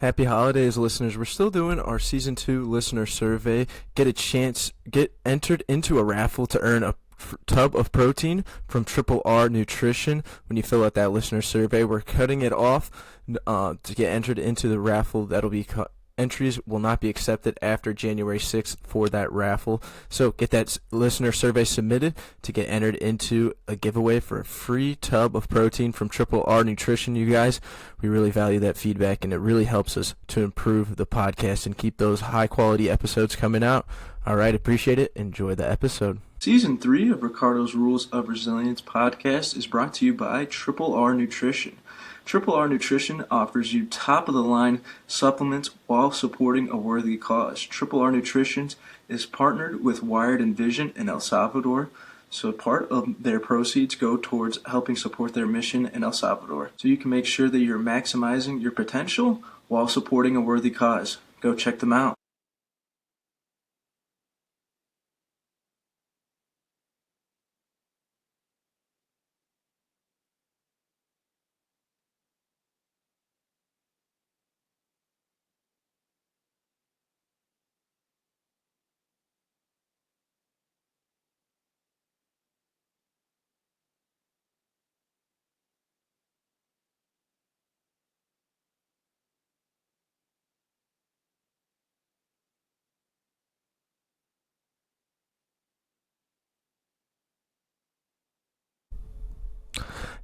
Happy holidays, listeners. We're still doing our season 2 listener survey. Get entered into a raffle to earn a tub of protein from Triple R Nutrition. When you fill out that listener survey, we're cutting it off to get entered into the raffle. Entries will not be accepted after January 6th for that raffle. So get that listener survey submitted to get entered into a giveaway for a free tub of protein from Triple R Nutrition, you guys. We really value that feedback, and it really helps us to improve the podcast and keep those high-quality episodes coming out. All right, appreciate it. Enjoy the episode. Season 3 of Ricardo's Rules of Resilience podcast is brought to you by Triple R Nutrition. Triple R Nutrition offers you top-of-the-line supplements while supporting a worthy cause. Triple R Nutrition is partnered with Wired and Vision in El Salvador, so part of their proceeds go towards helping support their mission in El Salvador. So you can make sure that you're maximizing your potential while supporting a worthy cause. Go check them out.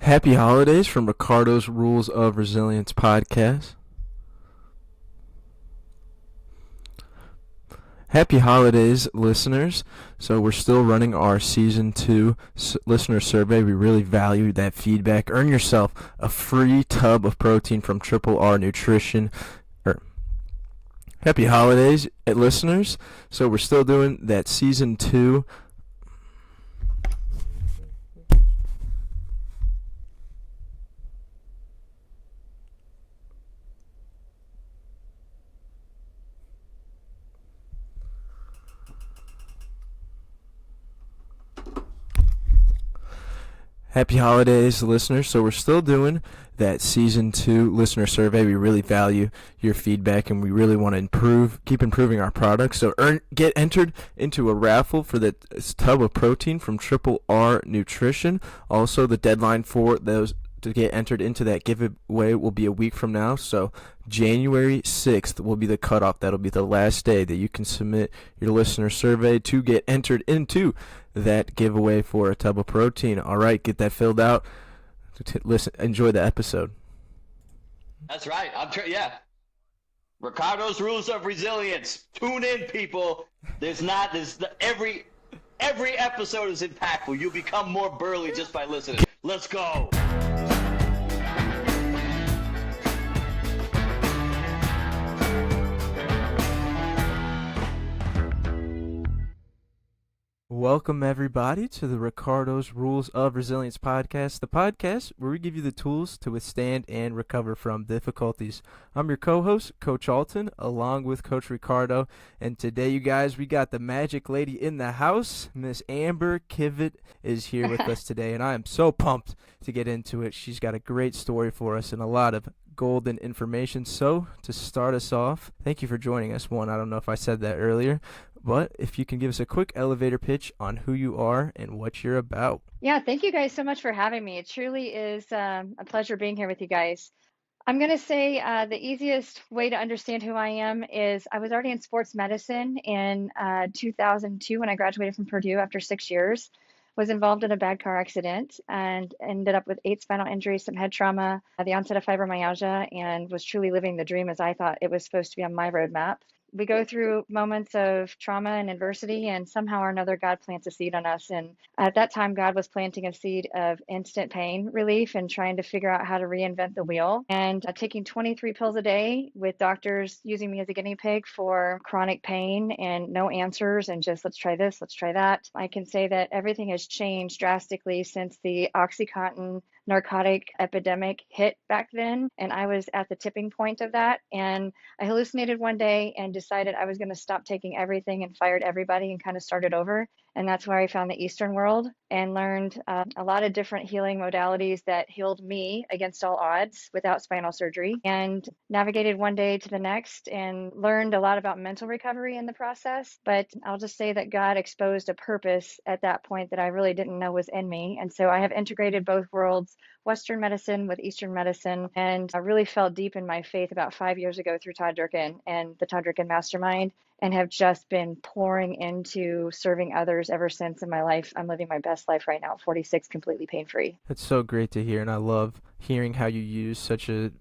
Happy holidays from Ricardo's Rules of Resilience podcast. Happy holidays, listeners. So we're still running our Season 2 listener survey. We really value that feedback. Earn yourself a free tub of protein from Triple R Nutrition. Happy holidays, listeners. So we're still doing that Season 2. Happy holidays, listeners. So we're still doing that Season 2 listener survey. We really value your feedback, and we really want to keep improving our products. So get entered into a raffle for the tub of protein from Triple R Nutrition. Also, the deadline for those to get entered into that giveaway will be a week from now. So January 6th will be the cutoff. That'll be the last day that you can submit your listener survey to get entered into that giveaway for a tub of protein. All right, get that filled out. Listen, enjoy the episode. That's right. Ricardo's Rules of Resilience. Tune in, people. Every episode is impactful. You become more burly just by listening. Let's go. Welcome, everybody, to the Ricardo's Rules of Resilience podcast, the podcast where we give you the tools to withstand and recover from difficulties. I'm your co-host, Coach Alton, along with Coach Ricardo, and today, you guys, we got the magic lady in the house. Miss Amber Kivett is here with us today, and I am so pumped to get into it. She's got a great story for us and a lot of golden information. So, to start us off, thank you for joining us. I don't know if I said that earlier, but if you can give us a quick elevator pitch on who you are and what you're about. Yeah, thank you guys so much for having me. It truly is a pleasure being here with you guys. I'm going to say the easiest way to understand who I am is I was already in sports medicine in 2002 when I graduated from Purdue after 6 years. Was involved in a bad car accident and ended up with 8 spinal injuries, some head trauma, the onset of fibromyalgia, and was truly living the dream as I thought it was supposed to be on my roadmap. We go through moments of trauma and adversity, and somehow or another, God plants a seed on us. And at that time, God was planting a seed of instant pain relief and trying to figure out how to reinvent the wheel. And taking 23 pills a day with doctors using me as a guinea pig for chronic pain and no answers and just let's try this, let's try that. I can say that everything has changed drastically since the OxyContin narcotic epidemic hit back then, and I was at the tipping point of that. And I hallucinated one day and decided I was going to stop taking everything and fired everybody and kind of started over. And that's where I found the Eastern world and learned a lot of different healing modalities that healed me against all odds without spinal surgery, and navigated one day to the next and learned a lot about mental recovery in the process. But I'll just say that God exposed a purpose at that point that I really didn't know was in me. And so I have integrated both worlds, Western medicine with Eastern medicine, and I really fell deep in my faith about 5 years ago through Todd Durkin and the Todd Durkin Mastermind, and have just been pouring into serving others ever since in my life. I'm living my best life right now at 46, completely pain-free. It's so great to hear, and I love hearing how you use such a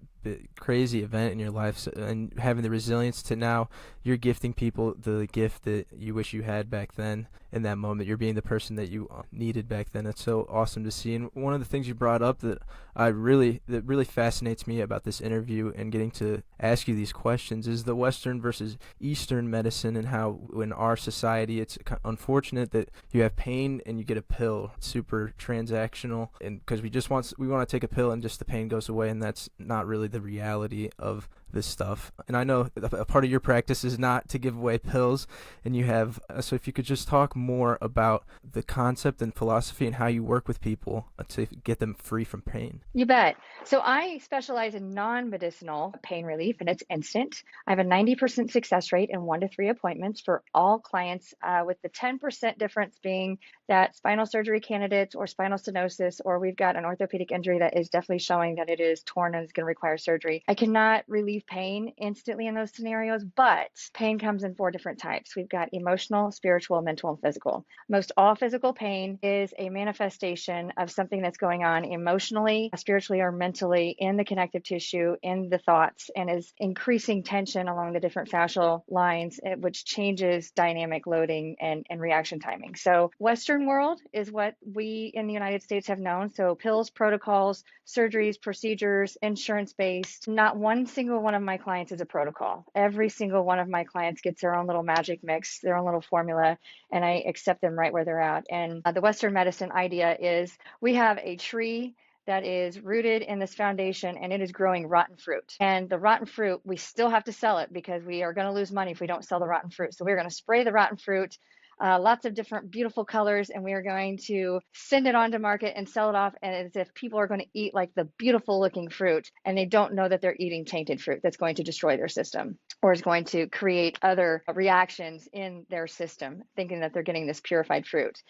crazy event in your life and having the resilience to now you're gifting people the gift that you wish you had back then in that moment. You're being the person that you needed back then. It's so awesome to see. And one of the things you brought up that really fascinates me about this interview and getting to ask you these questions is the Western versus Eastern medicine, and how in our society it's unfortunate that you have pain and you get a pill. It's super transactional, and because we want to take a pill and just the pain goes away, and that's not really the reality of this stuff. And I know a part of your practice is not to give away pills, and you have so if you could just talk more about the concept and philosophy and how you work with people to get them free from pain. You bet. So I specialize in non-medicinal pain relief, and it's instant. I have a 90% success rate in 1 to 3 appointments for all clients, with the 10% difference being that spinal surgery candidates or spinal stenosis, or we've got an orthopedic injury that is definitely showing that it is torn and is going to require surgery. I cannot relieve pain instantly in those scenarios, but pain comes in 4 different types. We've got emotional, spiritual, mental, and physical. Most all physical pain is a manifestation of something that's going on emotionally, spiritually, or mentally in the connective tissue, in the thoughts, and is increasing tension along the different fascial lines, which changes dynamic loading and reaction timing. So Western world is what we in the United States have known. So pills, protocols, surgeries, procedures, insurance-based. Not one single one of my clients is a protocol. Every single one of my clients gets their own little magic mix, their own little formula, and I accept them right where they're at. And the Western medicine idea is we have a tree that is rooted in this foundation, and it is growing rotten fruit. And the rotten fruit, we still have to sell it because we are going to lose money if we don't sell the rotten fruit. So we're going to spray the rotten fruit, lots of different beautiful colors, and we are going to send it onto market and sell it off as if people are going to eat like the beautiful looking fruit, and they don't know that they're eating tainted fruit that's going to destroy their system or is going to create other reactions in their system, thinking that they're getting this purified fruit.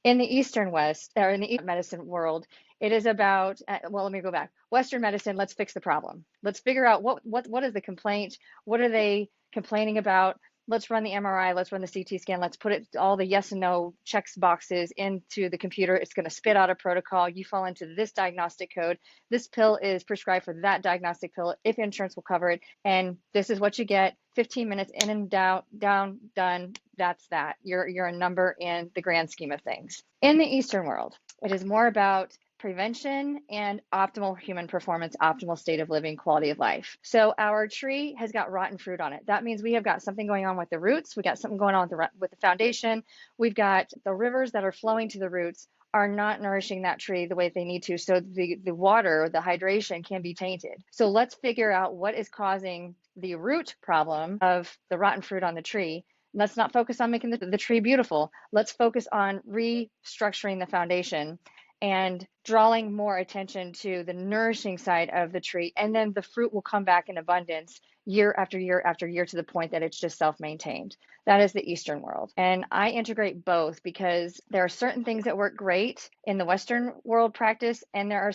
In the Eastern West, or in the Eastern medicine world, it is about, well, let me go back. Western medicine, let's fix the problem. Let's figure out what is the complaint? What are they complaining about? Let's run the MRI, let's run the CT scan, let's put all the yes and no checks boxes into the computer. It's going to spit out a protocol. You fall into this diagnostic code. This pill is prescribed for that diagnostic pill if insurance will cover it. And this is what you get. 15 minutes in and down, done. That's that. You're a number in the grand scheme of things. In the Eastern world, it is more about prevention and optimal human performance, optimal state of living, quality of life. So our tree has got rotten fruit on it. That means we have got something going on with the roots. We got something going on with the foundation. We've got the rivers that are flowing to the roots are not nourishing that tree the way they need to. So the water, the hydration can be tainted. So let's figure out what is causing the root problem of the rotten fruit on the tree. Let's not focus on making the tree beautiful. Let's focus on restructuring the foundation and drawing more attention to the nourishing side of the tree. And then the fruit will come back in abundance year after year after year to the point that it's just self-maintained. That is the Eastern world. And I integrate both because there are certain things that work great in the Western world practice, and there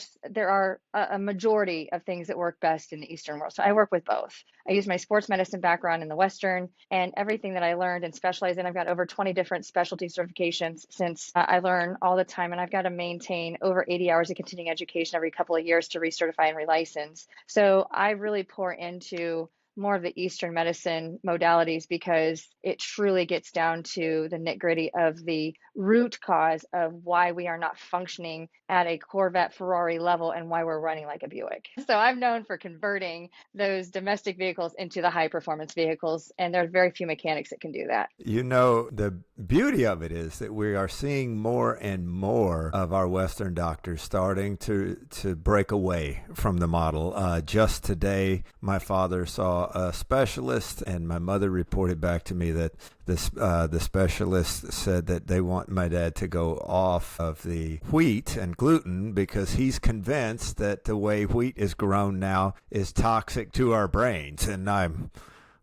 are a majority of things that work best in the Eastern world. So I work with both. I use my sports medicine background in the Western and everything that I learned and specialized in. I've got over 20 different specialty certifications since I learn all the time, and I've got to maintain over 80 hours of continuing education every couple of years to recertify and relicense. So I really pour into more of the Eastern medicine modalities because it truly gets down to the nitty-gritty of the root cause of why we are not functioning at a Corvette Ferrari level and why we're running like a Buick. So I'm known for converting those domestic vehicles into the high performance vehicles, and there are very few mechanics that can do that. You know, the beauty of it is that we are seeing more and more of our Western doctors starting to break away from the model. Just today, my father saw a specialist, and my mother reported back to me that the specialist said that they want my dad to go off of the wheat and gluten because he's convinced that the way wheat is grown now is toxic to our brains. And I'm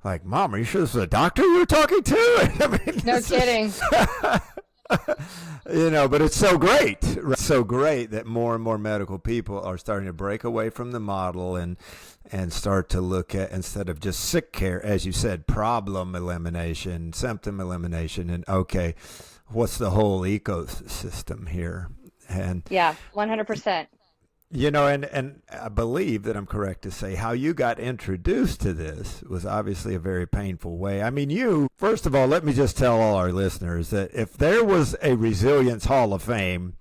like, Mom, are you sure this is a doctor you were talking to? I mean, no kidding. You know, but it's so great. It's so great that more and more medical people are starting to break away from the model and start to look at, instead of just sick care, as you said, problem elimination, symptom elimination, and okay, what's the whole ecosystem here? And yeah, 100%. You know, and I believe that I'm correct to say how you got introduced to this was obviously a very painful way. I mean, first of all, let me just tell all our listeners that if there was a Resilience Hall of Fame,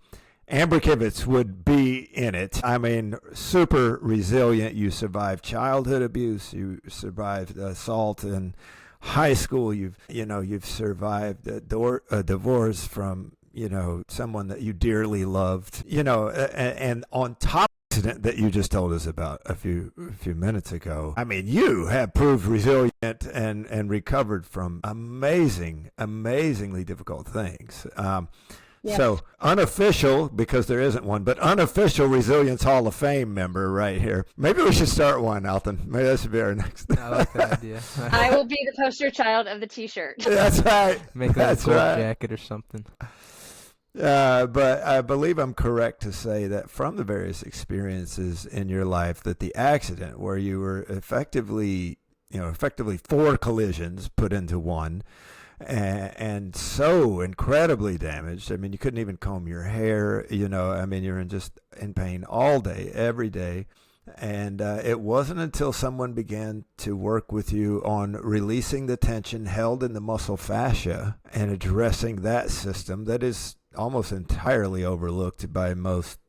Amber Kivett would be in it. I mean, super resilient. You survived childhood abuse. You survived assault in high school. You've survived a divorce from someone that you dearly loved, and on top of the incident that you just told us about a few minutes ago, I mean, you have proved resilient and recovered from amazingly difficult things. Yes. So unofficial, because there isn't one, but unofficial Resilience Hall of Fame member right here. Maybe we should start one, Alton. Maybe that should be our next. I like that idea. I will be the poster child of the T-shirt. That's right. Make that That's a gold right. jacket or something. But I believe I'm correct to say that from the various experiences in your life, that the accident where you were effectively 4 collisions put into one, and so incredibly damaged. I mean, you couldn't even comb your hair. I mean, you're in pain all day, every day. And it wasn't until someone began to work with you on releasing the tension held in the muscle fascia and addressing that system that is almost entirely overlooked by most,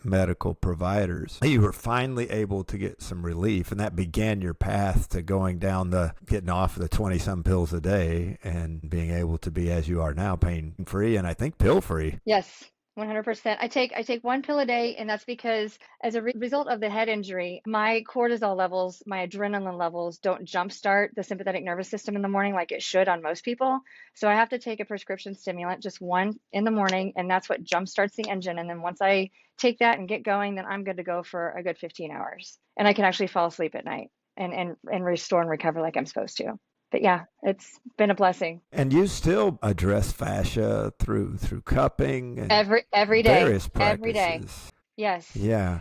medical providers. You were finally able to get some relief, and that began your path to getting off the 20-some pills a day and being able to be, as you are now, pain-free and I think pill-free. Yes. 100%. I take 1 pill a day, and that's because as a result of the head injury, my cortisol levels, my adrenaline levels don't jumpstart the sympathetic nervous system in the morning like it should on most people. So I have to take a prescription stimulant, just one in the morning, and that's what jumpstarts the engine. And then once I take that and get going, then I'm good to go for a good 15 hours. And I can actually fall asleep at night and restore and recover like I'm supposed to. But yeah, it's been a blessing. And you still address fascia through cupping and every day, various practices. every day. Yes. Yeah.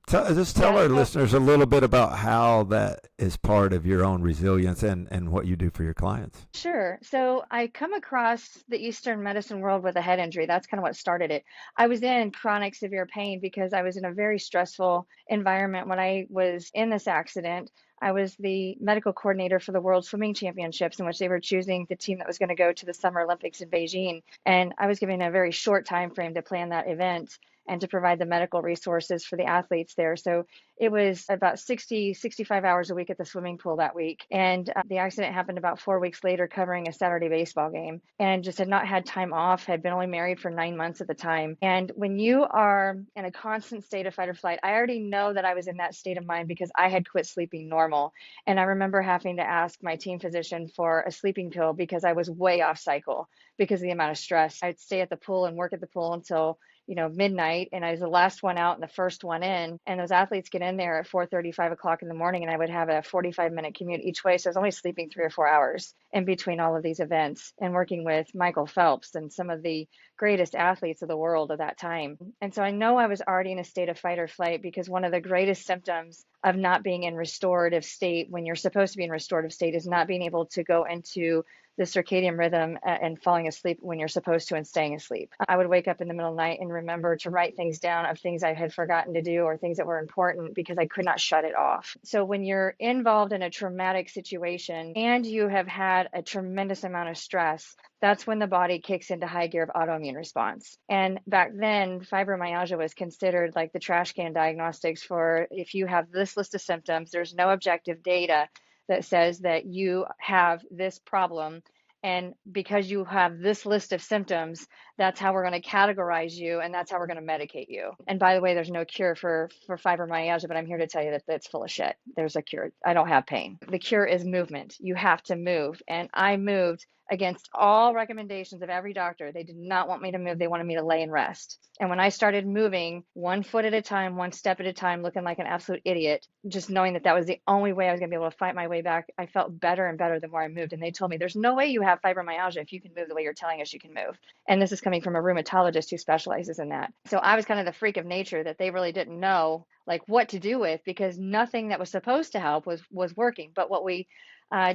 Just tell our listeners a little bit about how that is part of your own resilience and what you do for your clients. Sure. So I come across the Eastern medicine world with a head injury. That's kind of what started it. I was in chronic severe pain because I was in a very stressful environment when I was in this accident. I was the medical coordinator for the World Swimming Championships, in which they were choosing the team that was going to go to the Summer Olympics in Beijing. And I was given a very short time frame to plan that event and to provide the medical resources for the athletes there. So it was about 65 hours a week at the swimming pool that week. And the accident happened about 4 weeks later, covering a Saturday baseball game, and just had not had time off, had been only married for 9 months at the time. And when you are in a constant state of fight or flight, I already know that I was in that state of mind because I had quit sleeping normal. And I remember having to ask my team physician for a sleeping pill because I was way off cycle because of the amount of stress. I'd stay at the pool and work at the pool until midnight, and I was the last one out and the first one in, and those athletes get in there at 4:30, 5 o'clock in the morning, and I would have a 45-minute commute each way. So I was only sleeping 3 or 4 hours in between all of these events and working with Michael Phelps and some of the greatest athletes of the world at that time. And so I know I was already in a state of fight or flight because one of the greatest symptoms of not being in restorative state when you're supposed to be in restorative state is not being able to go into the circadian rhythm and falling asleep when you're supposed to and staying asleep. I would wake up in the middle of the night and remember to write things down of things I had forgotten to do or things that were important because I could not shut it off. So when you're involved in a traumatic situation and you have had a tremendous amount of stress, that's when the body kicks into high gear of autoimmune response. And back then, fibromyalgia was considered like the trash can diagnostics for if you have this list of symptoms, there's no objective data that says that you have this problem. And because you have this list of symptoms, that's how we're going to categorize you and that's how we're going to medicate you. And by the way, there's no cure for fibromyalgia, but I'm here to tell you that that's full of shit. There's a cure. I don't have pain. The cure is movement. You have to move. And I moved against all recommendations of every doctor. They did not want me to move. They wanted me to lay and rest. And when I started moving 1 foot at a time, 1 step at a time, looking like an absolute idiot, just knowing that that was the only way I was going to be able to fight my way back, I felt better and better the more I moved. And they told me, there's no way you have fibromyalgia if you can move the way you're telling us you can move. And this is coming from a rheumatologist who specializes in that. So I was kind of the freak of nature that they really didn't know like what to do with because nothing that was supposed to help was working. But what we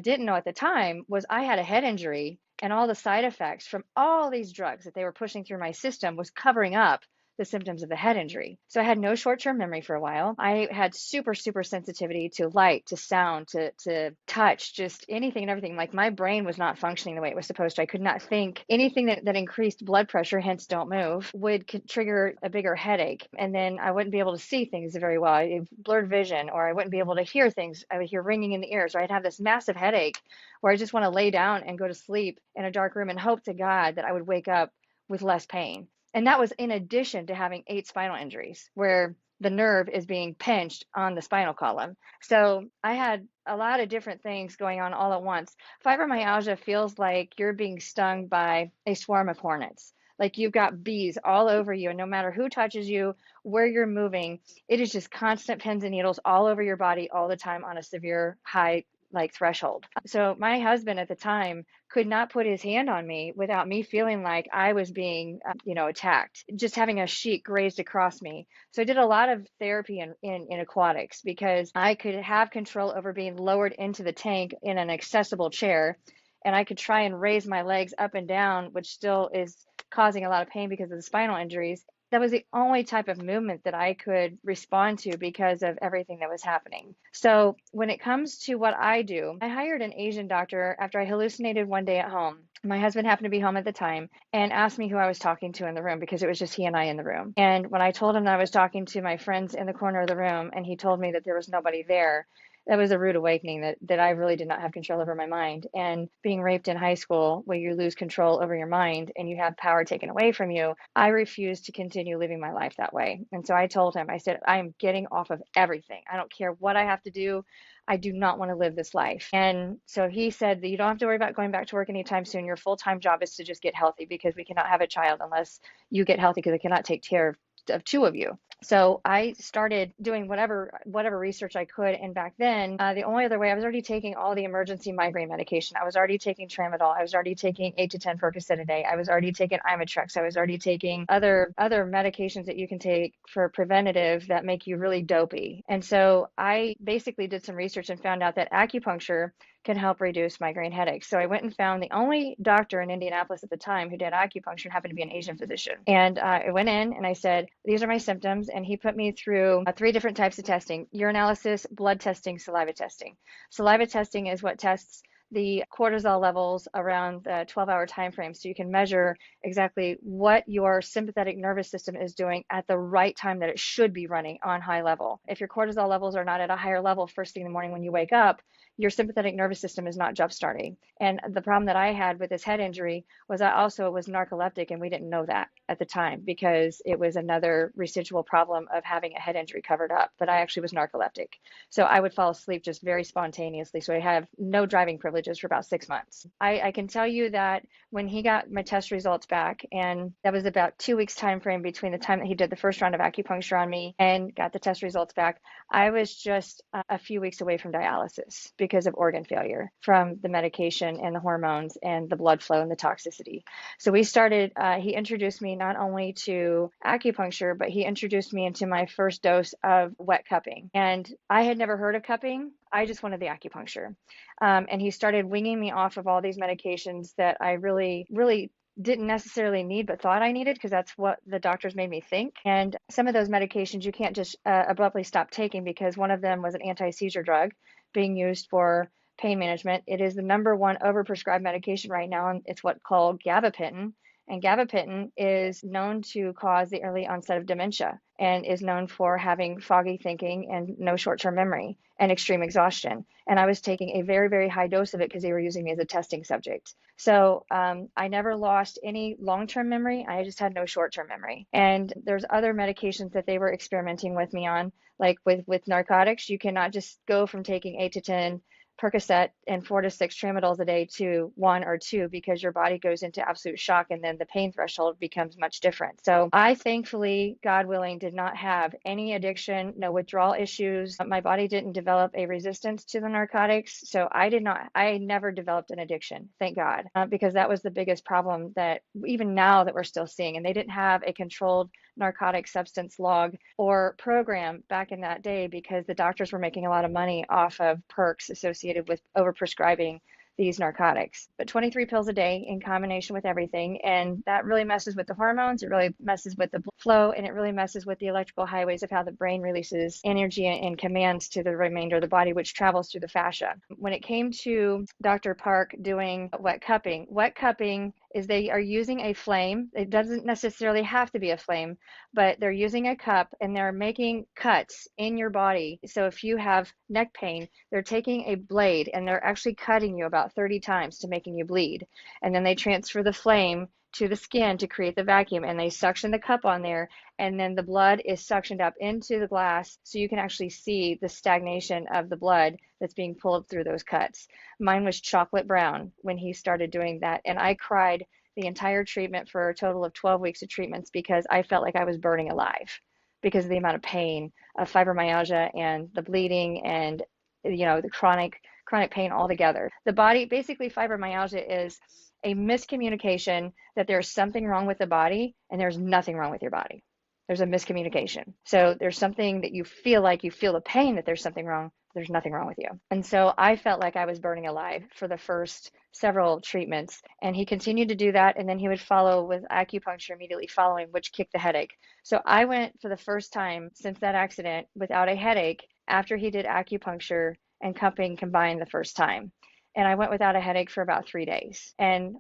didn't know at the time was I had a head injury and all the side effects from all these drugs that they were pushing through my system was covering up the symptoms of the head injury. So I had no short-term memory for a while. I had super sensitivity to light, to sound, to touch, just anything and everything. Like my brain was not functioning the way it was supposed to. I could not think. Anything that increased blood pressure, hence don't move, would trigger a bigger headache. And then I wouldn't be able to see things very well. I had blurred vision, or I wouldn't be able to hear things. I would hear ringing in the ears, or I'd have this massive headache where I just want to lay down and go to sleep in a dark room and hope to God that I would wake up with less pain. And that was in addition to having 8 spinal injuries where the nerve is being pinched on the spinal column. So I had a lot of different things going on all at once. Fibromyalgia feels like you're being stung by a swarm of hornets. Like you've got bees all over you, and no matter who touches you, where you're moving, it is just constant pins and needles all over your body all the time on a severe high like threshold. So my husband at the time could not put his hand on me without me feeling like I was being, attacked, just having a sheet grazed across me. So I did a lot of therapy in aquatics because I could have control over being lowered into the tank in an accessible chair. And I could try and raise my legs up and down, which still is causing a lot of pain because of the spinal injuries. That was the only type of movement that I could respond to because of everything that was happening. So when it comes to what I do, I hired an Asian doctor after I hallucinated one day at home. My husband happened to be home at the time and asked me who I was talking to in the room because it was just he and I in the room. And when I told him that I was talking to my friends in the corner of the room and he told me that there was nobody there, that was a rude awakening that I really did not have control over my mind. And being raped in high school, where you lose control over your mind and you have power taken away from you, I refused to continue living my life that way. And so I told him, I said, I am getting off of everything. I don't care what I have to do. I do not want to live this life. And so he said that you don't have to worry about going back to work anytime soon. Your full-time job is to just get healthy because we cannot have a child unless you get healthy because I cannot take care of 2 of you. So I started doing whatever research I could. And back then, the only other way, I was already taking all the emergency migraine medication. I was already taking tramadol. I was already taking 8 to 10 Percocet a day. I was already taking Imitrex. I was already taking other medications that you can take for preventative that make you really dopey. And so I basically did some research and found out that acupuncture can help reduce migraine headaches. So I went and found the only doctor in Indianapolis at the time who did acupuncture and happened to be an Asian physician. And I went in and I said, these are my symptoms. And he put me through 3 different types of testing: urinalysis, blood testing, saliva testing. Saliva testing is what tests the cortisol levels around the 12-hour time frame, so you can measure exactly what your sympathetic nervous system is doing at the right time that it should be running on high level. If your cortisol levels are not at a higher level first thing in the morning when you wake up, your sympathetic nervous system is not jump starting. And the problem that I had with this head injury was I also was narcoleptic, and we didn't know that at the time because it was another residual problem of having a head injury covered up, but I actually was narcoleptic. So I would fall asleep just very spontaneously. So I have no driving privileges for about 6 months. I can tell you that when he got my test results back, and that was about 2 weeks time frame between the time that he did the first round of acupuncture on me and got the test results back, I was just a few weeks away from dialysis because because of organ failure from the medication and the hormones and the blood flow and the toxicity. So he introduced me not only to acupuncture, but he introduced me into my first dose of wet cupping. And I had never heard of cupping. I just wanted the acupuncture. And he started winging me off of all these medications that I really, really didn't necessarily need, but thought I needed, because that's what the doctors made me think. And some of those medications you can't just abruptly stop taking, because one of them was an anti-seizure drug being used for pain management. It is the number one overprescribed medication right now, and it's what's called gabapentin. And gabapentin is known to cause the early onset of dementia, and is known for having foggy thinking and no short-term memory and extreme exhaustion. And I was taking a very, very high dose of it because they were using me as a testing subject. So I never lost any long-term memory. I just had no short-term memory. And there's other medications that they were experimenting with me on, like with narcotics. You cannot just go from taking 8 to 10 Percocet and 4 to 6 tramadols a day to 1 or 2, because your body goes into absolute shock, and then the pain threshold becomes much different. So I thankfully, God willing, did not have any addiction, no withdrawal issues. My body didn't develop a resistance to the narcotics. So I never developed an addiction, thank God, because that was the biggest problem that even now that we're still seeing. And they didn't have a controlled narcotic substance log or program back in that day, because the doctors were making a lot of money off of perks associated with overprescribing these narcotics. But 23 pills a day in combination with everything, and that really messes with the hormones, it really messes with the blood flow, and it really messes with the electrical highways of how the brain releases energy and commands to the remainder of the body, which travels through the fascia. When it came to Dr. Park doing wet cupping is they are using a flame. It doesn't necessarily have to be a flame, but they're using a cup and they're making cuts in your body. So if you have neck pain, they're taking a blade and they're actually cutting you about 30 times to making you bleed. And then they transfer the flame to the skin to create the vacuum, and they suction the cup on there, and then the blood is suctioned up into the glass, so you can actually see the stagnation of the blood that's being pulled through those cuts. Mine was chocolate brown when he started doing that, and I cried the entire treatment for a total of 12 weeks of treatments, because I felt like I was burning alive because of the amount of pain of fibromyalgia and the bleeding and the chronic pain altogether. The body, basically fibromyalgia is a miscommunication that there's something wrong with the body, and there's nothing wrong with your body. There's a miscommunication. So there's something that you feel the pain that there's something wrong, but there's nothing wrong with you. And so I felt like I was burning alive for the first several treatments, and he continued to do that, and then he would follow with acupuncture immediately following, which kicked the headache. So I went for the first time since that accident without a headache after he did acupuncture and cupping combined the first time. And I went without a headache for about 3 days. And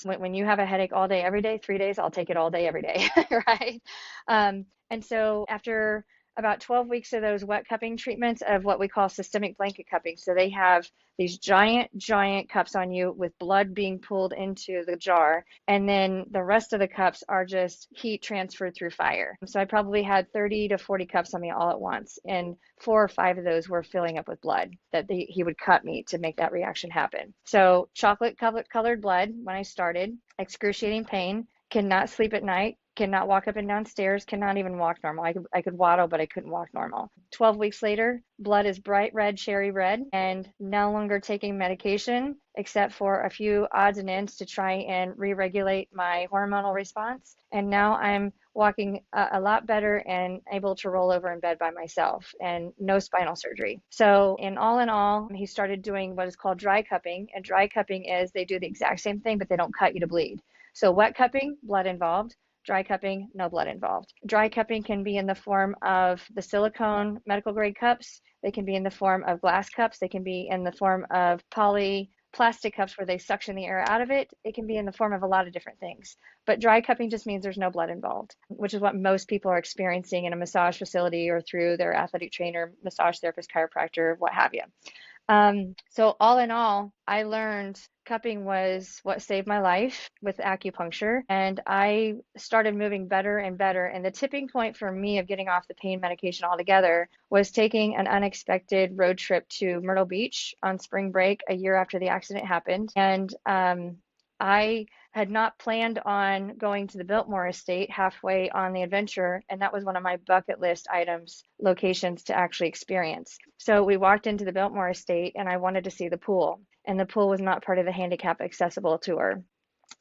when you have a headache all day, every day, 3 days, I'll take it all day, every day, right? And so after about 12 weeks of those wet cupping treatments of what we call systemic blanket cupping. So they have these giant cups on you with blood being pulled into the jar. And then the rest of the cups are just heat transferred through fire. So I probably had 30 to 40 cups on me all at once. And 4 or 5 of those were filling up with blood that he would cut me to make that reaction happen. So chocolate colored blood when I started, excruciating pain, cannot sleep at night, cannot walk up and down stairs, cannot even walk normal. I could waddle, but I couldn't walk normal. 12 weeks later, blood is bright red, cherry red, and no longer taking medication except for a few odds and ends to try and re-regulate my hormonal response. And now I'm walking a lot better and able to roll over in bed by myself, and no spinal surgery. So in all, he started doing what is called dry cupping. And dry cupping is they do the exact same thing, but they don't cut you to bleed. So wet cupping, blood involved. Dry cupping, no blood involved. Dry cupping can be in the form of the silicone medical grade cups. They can be in the form of glass cups. They can be in the form of plastic cups where they suction the air out of it. It can be in the form of a lot of different things. But dry cupping just means there's no blood involved, which is what most people are experiencing in a massage facility or through their athletic trainer, massage therapist, chiropractor, what have you. So all in all, I learned cupping was what saved my life with acupuncture, and I started moving better and better. And the tipping point for me of getting off the pain medication altogether was taking an unexpected road trip to Myrtle Beach on spring break a year after the accident happened. And I had not planned on going to the Biltmore estate halfway on the adventure, and that was one of my bucket list items, locations to actually experience. So we walked into the Biltmore estate, and I wanted to see the pool, and the pool was not part of the handicap accessible tour.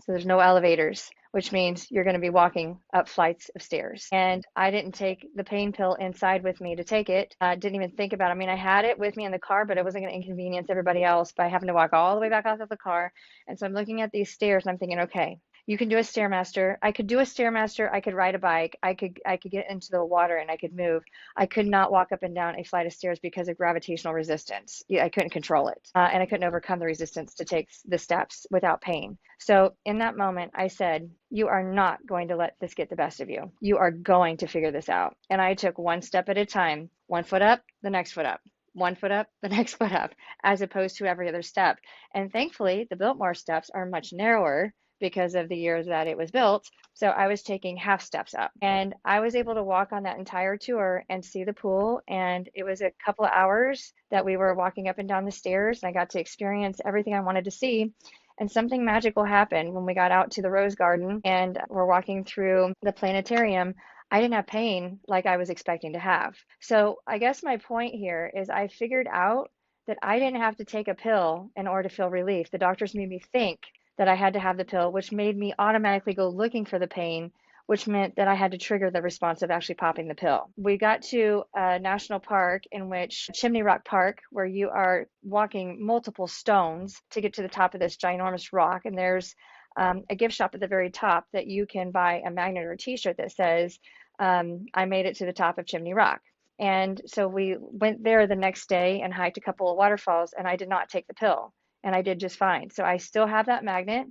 So there's no elevators, which means you're going to be walking up flights of stairs. And I didn't take the pain pill inside with me to take it. Didn't even think about it. I mean, I had it with me in the car, but it wasn't going to inconvenience everybody else by having to walk all the way back out of the car. And so I'm looking at these stairs and I'm thinking, okay, you can do a Stairmaster. I could do a Stairmaster. I could ride a bike. I could get into the water and I could move. I could not walk up and down a flight of stairs because of gravitational resistance. Yeah, I couldn't control it. And I couldn't overcome the resistance to take the steps without pain. So in that moment, I said, you are not going to let this get the best of you. You are going to figure this out. And I took one step at a time, one foot up, the next foot up, one foot up, the next foot up, as opposed to every other step. And thankfully, the Biltmore steps are much narrower because of the years that it was built. So I was taking half steps up and I was able to walk on that entire tour and see the pool. And it was a couple of hours that we were walking up and down the stairs and I got to experience everything I wanted to see. And something magical happened when we got out to the Rose Garden and we're walking through the planetarium. I didn't have pain like I was expecting to have. So I guess my point here is I figured out that I didn't have to take a pill in order to feel relief. The doctors made me think that I had to have the pill, which made me automatically go looking for the pain, which meant that I had to trigger the response of actually popping the pill. We got to a national park in which Chimney Rock Park, where you are walking multiple stones to get to the top of this ginormous rock. And there's a gift shop at the very top that you can buy a magnet or a t-shirt that says, I made it to the top of Chimney Rock. And so we went there the next day and hiked a couple of waterfalls and I did not take the pill. And I did just fine. So I still have that magnet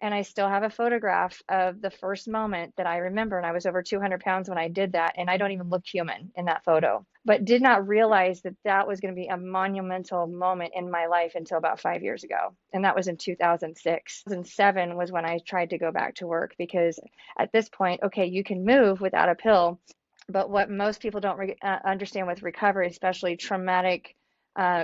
and I still have a photograph of the first moment that I remember. And I was over 200 pounds when I did that. And I don't even look human in that photo, but did not realize that that was going to be a monumental moment in my life until about 5 years ago. And that was in 2006. 2007 was when I tried to go back to work because at this point, okay, you can move without a pill. But what most people don't understand with recovery, especially traumatic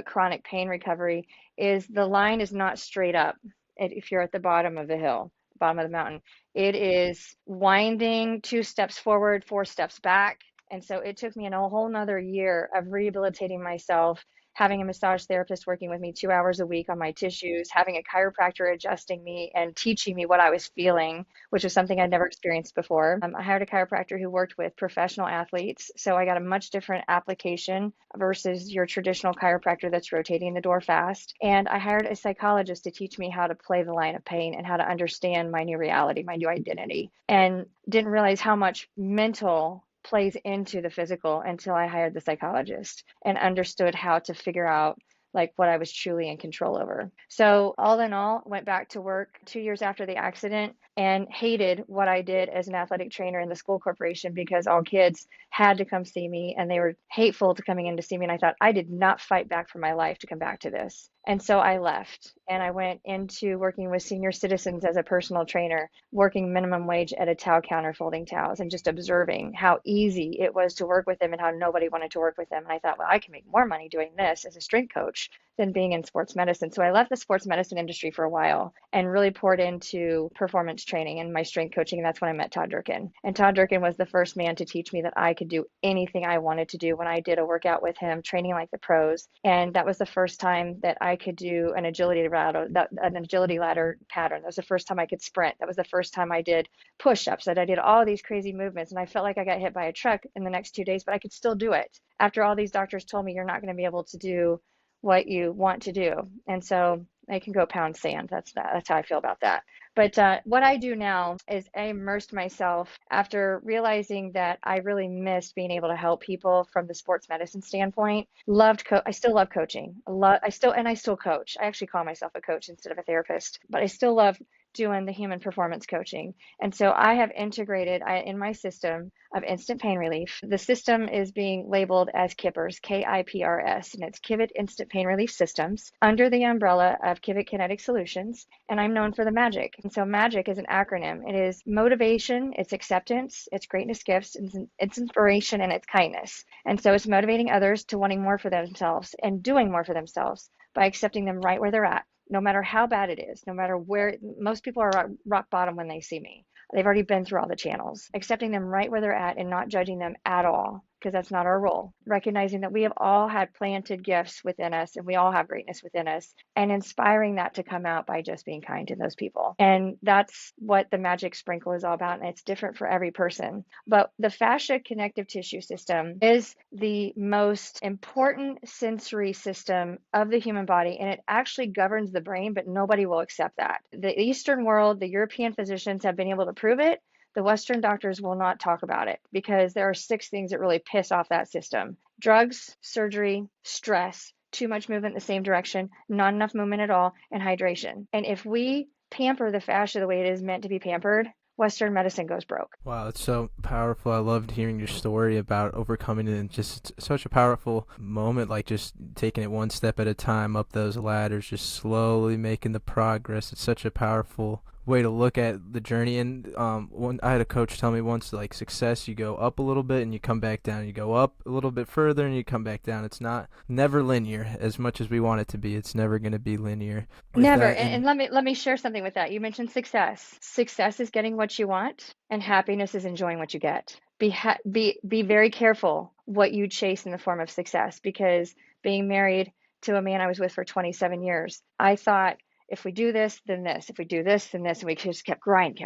chronic pain recovery, is the line is not straight up if you're at the bottom of the hill, bottom of the mountain. It is winding 2 steps forward, 4 steps back. And so it took me a whole nother year of rehabilitating myself, having a massage therapist working with me 2 hours a week on my tissues, having a chiropractor adjusting me and teaching me what I was feeling, which was something I'd never experienced before. I hired a chiropractor who worked with professional athletes. So I got a much different application versus your traditional chiropractor that's rotating the door fast. And I hired a psychologist to teach me how to play the line of pain and how to understand my new reality, my new identity, and didn't realize how much mental plays into the physical until I hired the psychologist and understood how to figure out like what I was truly in control over. So all in all, went back to work 2 years after the accident and hated what I did as an athletic trainer in the school corporation because all kids had to come see me and they were hateful to coming in to see me. And I thought I did not fight back for my life to come back to this. And so I left and I went into working with senior citizens as a personal trainer, working minimum wage at a towel counter folding towels and just observing how easy it was to work with them and how nobody wanted to work with them. And I thought, well, I can make more money doing this as a strength coach than being in sports medicine. So I left the sports medicine industry for a while and really poured into performance training and my strength coaching. And that's when I met Todd Durkin. And Todd Durkin was the first man to teach me that I could do anything I wanted to do when I did a workout with him, training like the pros. And that was the first time that I could do an agility ladder pattern. That was the first time I could sprint. That was the first time I did push-ups, that I did all these crazy movements. And I felt like I got hit by a truck in the next 2 days, but I could still do it. After all these doctors told me you're not going to be able to do what you want to do. And so I can go pound sand. That's how I feel about that. But what I do now is I immersed myself after realizing that I really missed being able to help people from the sports medicine standpoint. I still love coaching. I still coach. I actually call myself a coach instead of a therapist, but I still love doing the human performance coaching. And so I have integrated in my system of instant pain relief. The system is being labeled as KIPPERS, KIPRS, and it's Kivett Instant Pain Relief Systems under the umbrella of Kivett Kinetic Solutions. And I'm known for the Magik. And so Magik is an acronym. It is motivation, it's acceptance, it's greatness gifts, it's inspiration, and it's kindness. And so it's motivating others to wanting more for themselves and doing more for themselves by accepting them right where they're at, no matter how bad it is, no matter where. Most people are at rock bottom when they see me. They've already been through all the channels, accepting them right where they're at and not judging them at all, because that's not our role. Recognizing that we have all had planted gifts within us and we all have greatness within us, and inspiring that to come out by just being kind to those people. And that's what the Magik sprinkle is all about. And it's different for every person. But the fascia connective tissue system is the most important sensory system of the human body. And it actually governs the brain, but nobody will accept that. The Eastern world, the European physicians have been able to prove it. The Western doctors will not talk about it because there are 6 things that really piss off that system: drugs, surgery, stress, too much movement in the same direction, not enough movement at all, and hydration. And if we pamper the fascia the way it is meant to be pampered, Western medicine goes broke. Wow, it's so powerful. I loved hearing your story about overcoming it, and just such a powerful moment, like just taking it one step at a time up those ladders, just slowly making the progress. It's such a powerful way to look at the journey. And I had a coach tell me once, like, success, you go up a little bit and you come back down. You go up a little bit further and you come back down. It's never linear. As much as we want it to be, it's never going to be linear. Never. And let me share something with that. You mentioned success. Success is getting what you want, and happiness is enjoying what you get. Be very careful what you chase in the form of success, because being married to a man I was with for 27 years, I thought, if we do this, then this. If we do this, then this. And we just kept grinding.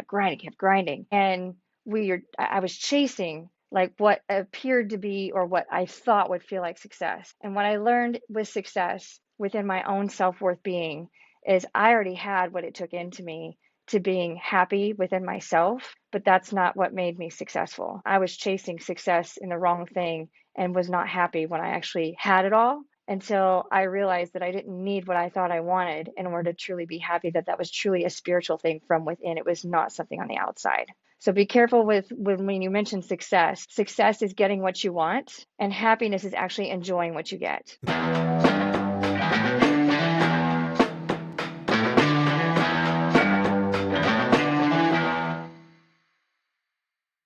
And I was chasing like what appeared to be, or what I thought would feel like success. And what I learned with success within my own self-worth being is I already had what it took into me to being happy within myself, but that's not what made me successful. I was chasing success in the wrong thing and was not happy when I actually had it all, until I realized that I didn't need what I thought I wanted in order to truly be happy, that was truly a spiritual thing from within. It was not something on the outside. So be careful with when you mention success. Success is getting what you want, and happiness is actually enjoying what you get.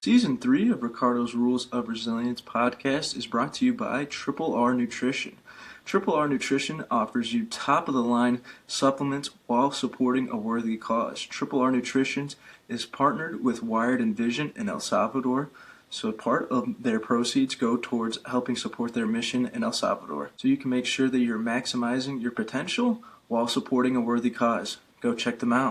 Season 3 of Ricardo's Rules of Resilience podcast is brought to you by Triple R Nutrition. Triple R Nutrition offers you top-of-the-line supplements while supporting a worthy cause. Triple R Nutrition is partnered with Wired Envision in El Salvador, so part of their proceeds go towards helping support their mission in El Salvador. So you can make sure that you're maximizing your potential while supporting a worthy cause. Go check them out.